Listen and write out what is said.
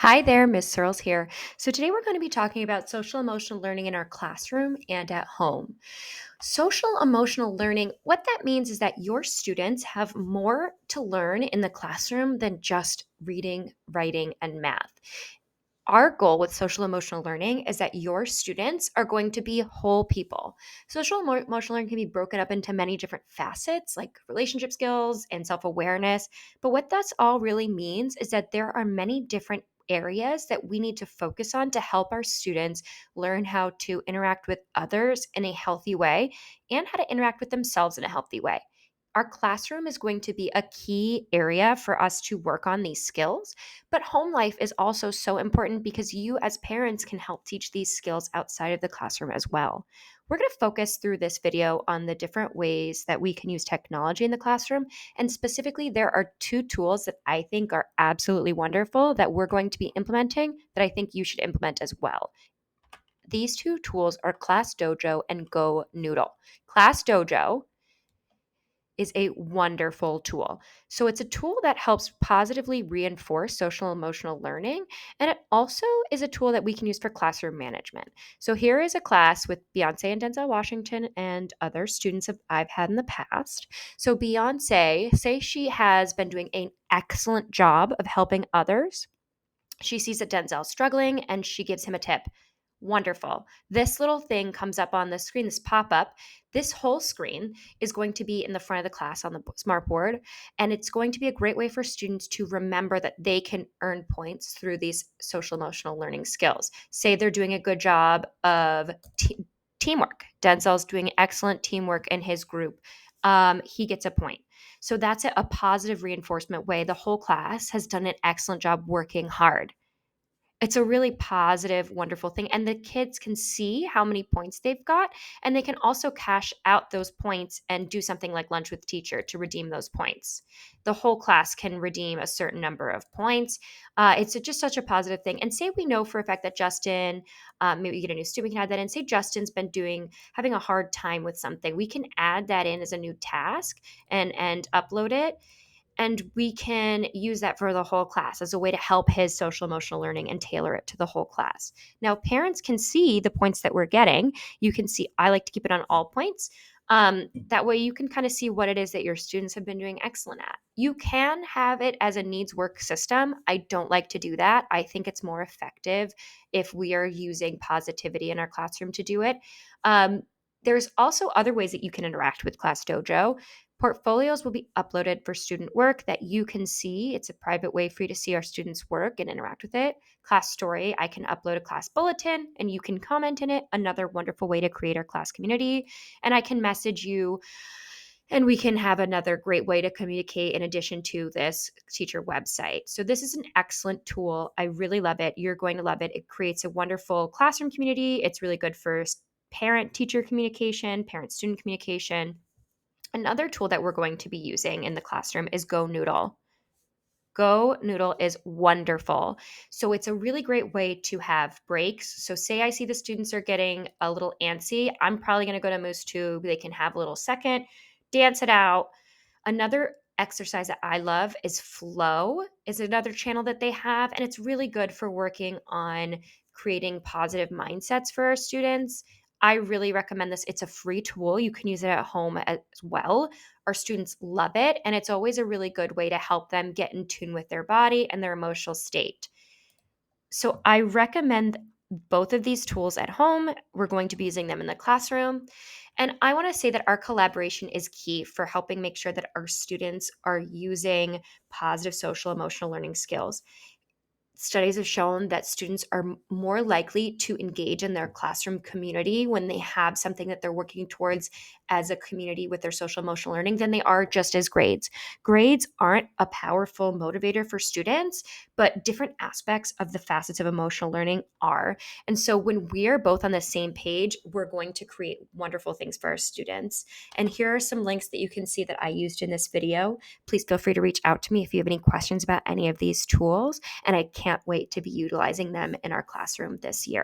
Hi there, Miss Searles here. So today we're going to be talking about social emotional learning in our classroom and at home. Social emotional learning, what that means is that your students have more to learn in the classroom than just reading, writing, and math. Our goal with social emotional learning is that your students are going to be whole people. Emotional learning can be broken up into many different facets like relationship skills and self awareness. But what that's all really means is that there are many different areas that we need to focus on to help our students learn how to interact with others in a healthy way and how to interact with themselves in a healthy way. Our classroom is going to be a key area for us to work on these skills, but home life is also so important because you, as parents, can help teach these skills outside of the classroom as well. We're going to focus through this video on the different ways that we can use technology in the classroom. And specifically, there are two tools that I think are absolutely wonderful that we're going to be implementing that I think you should implement as well. These two tools are Class Dojo and Go Noodle. Class Dojo is a wonderful tool. So it's a tool that helps positively reinforce social emotional learning. And it also is a tool that we can use for classroom management. So here is a class with Beyonce and Denzel Washington and other students that I've had in the past. So Beyonce, say she has been doing an excellent job of helping others. She sees that Denzel's struggling and she gives him a tip. Wonderful. This little thing comes up on the screen, this pop up. This whole screen is going to be in the front of the class on the smart board. And it's going to be a great way for students to remember that they can earn points through these social emotional learning skills. Say they're doing a good job of teamwork. Denzel's doing excellent teamwork in his group. He gets a point. So that's a positive reinforcement way. The whole class has done an excellent job working hard. It's a really positive, wonderful thing, and the kids can see how many points they've got, and they can also cash out those points and do something like lunch with teacher to redeem those points. The whole class can redeem a certain number of points. It's just such a positive thing. And say we know for a fact that Justin, maybe we get a new student, we can add that in. Say Justin's been having a hard time with something, we can add that in as a new task and upload it, and we can use that for the whole class as a way to help his social emotional learning and tailor it to the whole class. Now, parents can see the points that we're getting. You can see, I like to keep it on all points. That way, you can kind of see what it is that your students have been doing excellent at. You can have it as a needs work system. I don't like to do that. I think it's more effective if we are using positivity in our classroom to do it. There's also other ways that you can interact with Class Dojo. Portfolios will be uploaded for student work that you can see. It's a private way for you to see our students' work and interact with it. Class story, I can upload a class bulletin and you can comment in it. Another wonderful way to create our class community. And I can message you and we can have another great way to communicate in addition to this teacher website. So, this is an excellent tool. I really love it. You're going to love it. It creates a wonderful classroom community. It's really good for parent teacher communication, parent student communication. Another tool that we're going to be using in the classroom is Go Noodle. Go Noodle is wonderful. So it's a really great way to have breaks. So say I see the students are getting a little antsy, I'm probably going to go to Moose Tube. They can have a little second, dance it out. Another exercise that I love is Flow is another channel that they have, and it's really good for working on creating positive mindsets for our students. I really recommend this. It's a free tool. You can use it at home as well. Our students love it, and it's always a really good way to help them get in tune with their body and their emotional state. So I recommend both of these tools at home. We're going to be using them in the classroom. And I want to say that our collaboration is key for helping make sure that our students are using positive social emotional learning skills. Studies have shown that students are more likely to engage in their classroom community when they have something that they're working towards as a community with their social emotional learning than they are just as grades. Grades aren't a powerful motivator for students, but different aspects of the facets of emotional learning are. And so when we're both on the same page, we're going to create wonderful things for our students. And here are some links that you can see that I used in this video. Please feel free to reach out to me if you have any questions about any of these tools, and I can't wait to be utilizing them in our classroom this year.